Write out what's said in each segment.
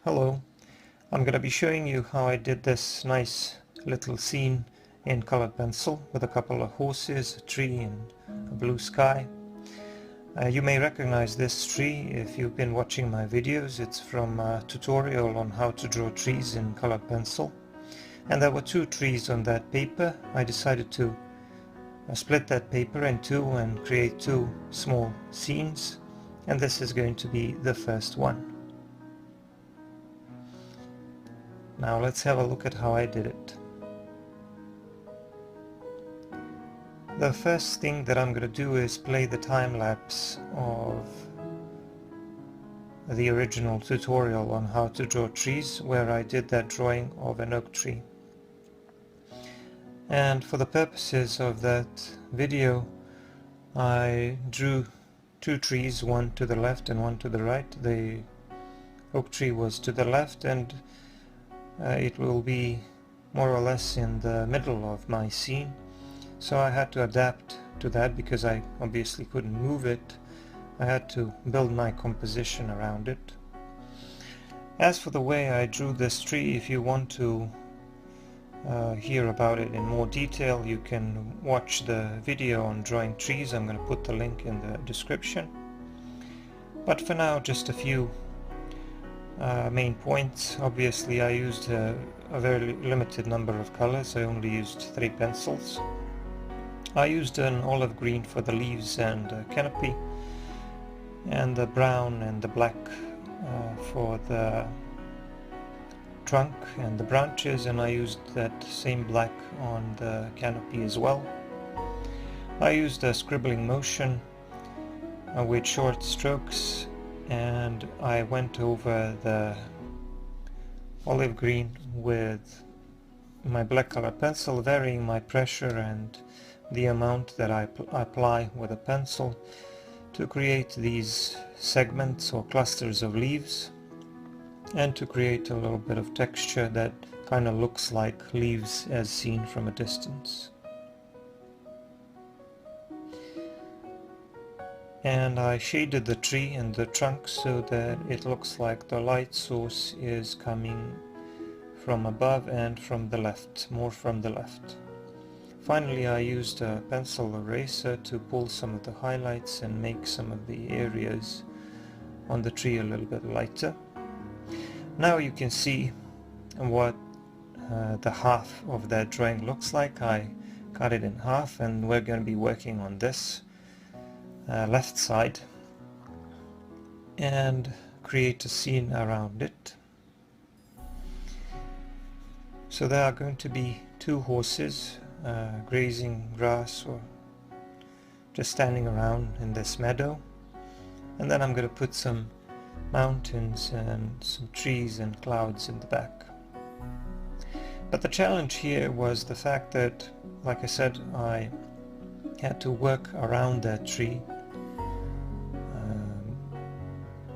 Hello, I'm going to be showing you how I did this nice little scene in colored pencil with a couple of horses, a tree and a blue sky. You may recognize this tree if you've been watching my videos. It's from a tutorial on how to draw trees in colored pencil. And there were two trees on that paper. I decided to split that paper in two and create two small scenes. And this is going to be the first one. Now let's have a look at how I did it. The first thing that I'm going to do is play the time lapse of the original tutorial on how to draw trees, where I did that drawing of an oak tree. And for the purposes of that video, I drew two trees, one to the left and one to the right. The oak tree was to the left, and it will be more or less in the middle of my scene, so I had to adapt to that because I obviously couldn't move it. I had to build my composition around it. As for the way I drew this tree, if you want to hear about it in more detail, you can watch the video on drawing trees. I'm going to put the link in the description. But for now, just a few main points. Obviously I used a very limited number of colors. I only used 3 pencils. I used an olive green for the leaves and canopy, and the brown and the black for the trunk and the branches, and I used that same black on the canopy as well. I used a scribbling motion with short strokes, and I went over the olive green with my black color pencil, varying my pressure and the amount that I apply with a pencil to create these segments or clusters of leaves, and to create a little bit of texture that kind of looks like leaves as seen from a distance. And I shaded the tree and the trunk so that it looks like the light source is coming from above and from the left, more from the left. Finally, I used a pencil eraser to pull some of the highlights and make some of the areas on the tree a little bit lighter. Now you can see what the half of that drawing looks like. I cut it in half, and we're going to be working on this left side and create a scene around it. So there are going to be 2 horses grazing grass or just standing around in this meadow, and then I'm going to put some mountains and some trees and clouds in the back. But the challenge here was the fact that, like I said, I had to work around that tree.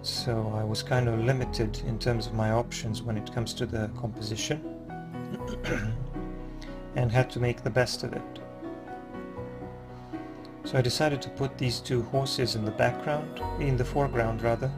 So I was kind of limited in terms of my options when it comes to the composition and had to make the best of it. So I decided to put these 2 horses in the background, in the foreground rather.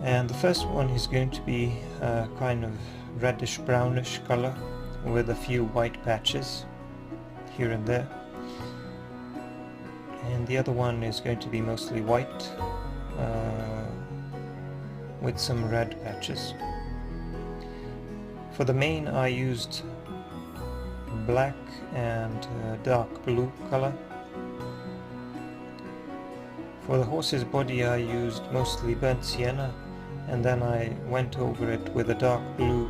And the first one is going to be a kind of reddish brownish color with a few white patches here and there. And the other one is going to be mostly white with some red patches. For the mane I used black and dark blue color. For the horse's body I used mostly burnt sienna, and then I went over it with a dark blue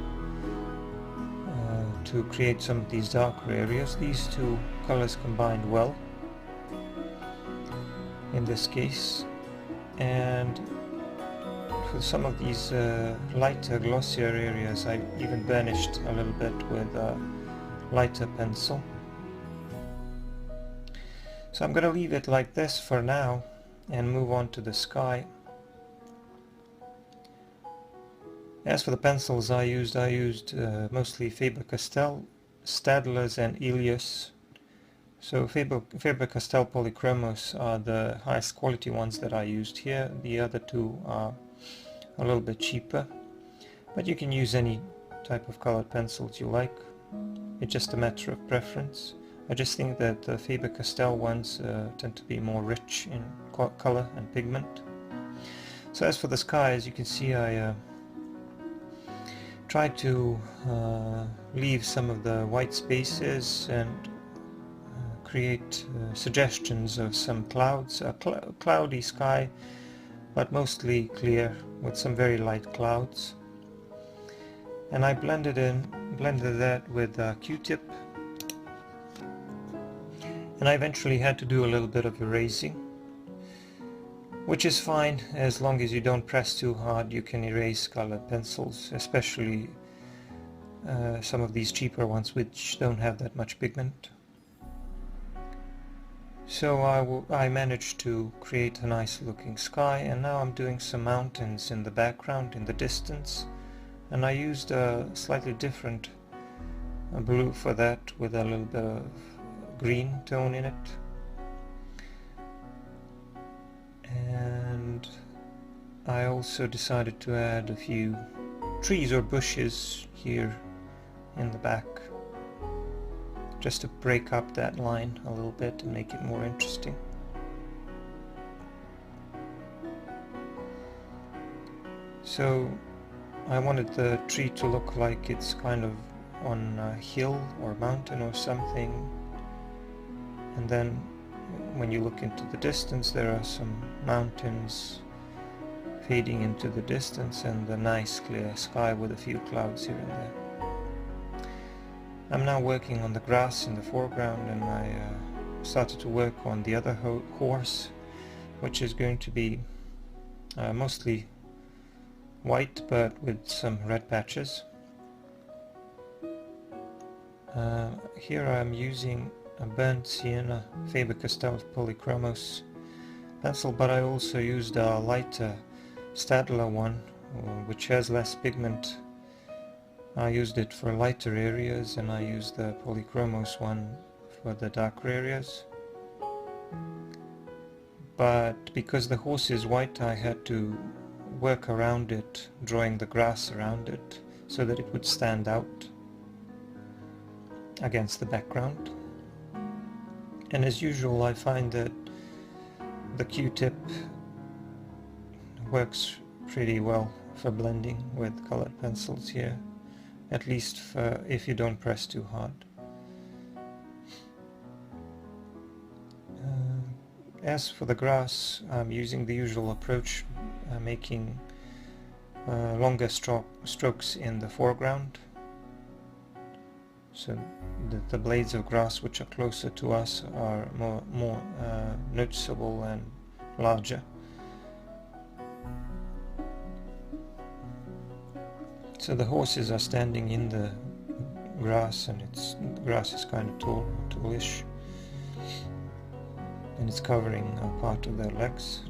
to create some of these darker areas. These 2 colors combined well in this case. And for some of these lighter, glossier areas I even burnished a little bit with a lighter pencil. So I'm going to leave it like this for now and move on to the sky. As for the pencils I used mostly Faber-Castell, Staedtlers and Elias. So Faber-Castell Polychromos are the highest quality ones that I used here. The other 2 are a little bit cheaper, but you can use any type of colored pencils you like. It's just a matter of preference. I just think that the Faber-Castell ones tend to be more rich in color and pigment. So as for the sky, as you can see, I tried to leave some of the white spaces and create suggestions of some clouds, a cloudy sky, but mostly clear with some very light clouds. And I blended that with a Q-tip, and I eventually had to do a little bit of erasing, which is fine as long as you don't press too hard. You can erase colored pencils, especially some of these cheaper ones which don't have that much pigment. So I managed to create a nice looking sky, and now I'm doing some mountains in the background, in the distance, and I used a slightly different blue for that with a little bit of green tone in it. And I also decided to add a few trees or bushes here in the back, just to break up that line a little bit and make it more interesting. So I wanted the tree to look like it's kind of on a hill or mountain or something, and then when you look into the distance there are some mountains fading into the distance and a nice clear sky with a few clouds here and there. I'm now working on the grass in the foreground, and I started to work on the other horse, which is going to be mostly white but with some red patches. Here I'm using a burnt sienna Faber-Castell Polychromos pencil, but I also used a lighter Staedtler one which has less pigment. I used it for lighter areas, and I used the Polychromos one for the darker areas. But because the horse is white, I had to work around it, drawing the grass around it so that it would stand out against the background. And as usual, I find that the Q-tip works pretty well for blending with colored pencils here, at least if you don't press too hard. As for the grass, I'm using the usual approach, making longer strokes in the foreground, so that the blades of grass which are closer to us are more noticeable and larger. So the horses are standing in the grass, and the grass is kind of tallish, and it's covering a part of their legs.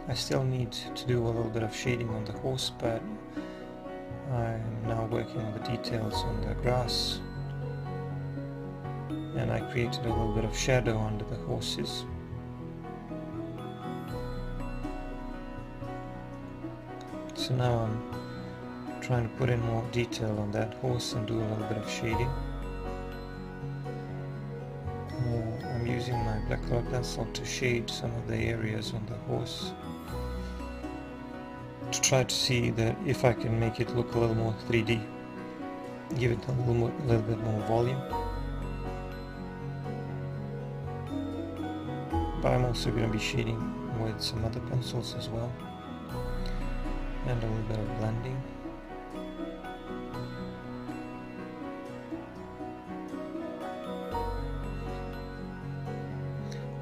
I still need to do a little bit of shading on the horse, but I'm now working on the details on the grass, and I created a little bit of shadow under the horses. So now I'm trying to put in more detail on that horse and do a little bit of shading. I'm using my black color pencil to shade some of the areas on the horse, to try to see that if I can make it look a little more 3D, give it a little bit more volume. But I'm also going to be shading with some other pencils as well, and a little bit of blending.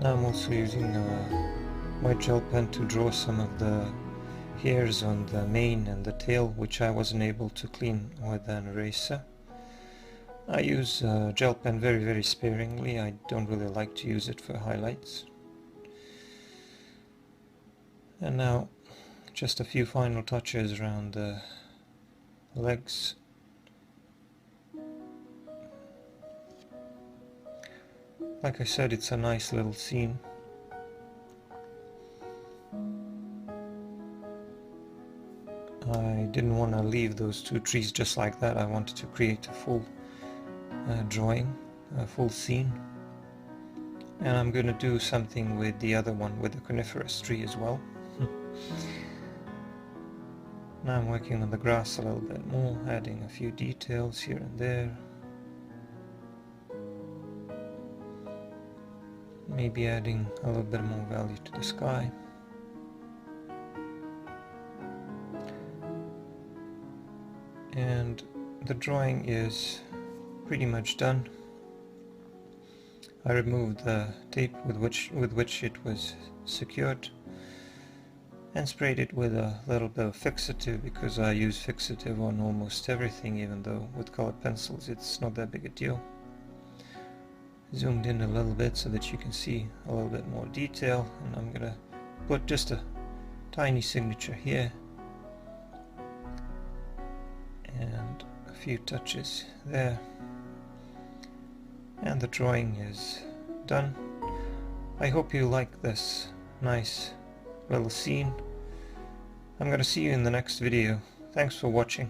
Now I'm also using a white gel pen to draw some of the hairs on the mane and the tail, which I wasn't able to clean with an eraser. I use gel pen very, very sparingly. I don't really like to use it for highlights. And now just a few final touches around the legs. Like I said, it's a nice little scene. I didn't want to leave those two trees just like that. I wanted to create a full drawing, a full scene. And I'm going to do something with the other one, with the coniferous tree as well. Now I'm working on the grass a little bit more, adding a few details here and there. Maybe adding a little bit more value to the sky. And the drawing is pretty much done. I removed the tape with which it was secured and sprayed it with a little bit of fixative, because I use fixative on almost everything, even though with colored pencils it's not that big a deal. Zoomed in a little bit so that you can see a little bit more detail, and I'm gonna put just a tiny signature here and a few touches there, and the drawing is done. I hope you like this nice little scene. I'm gonna see you in the next video. Thanks for watching.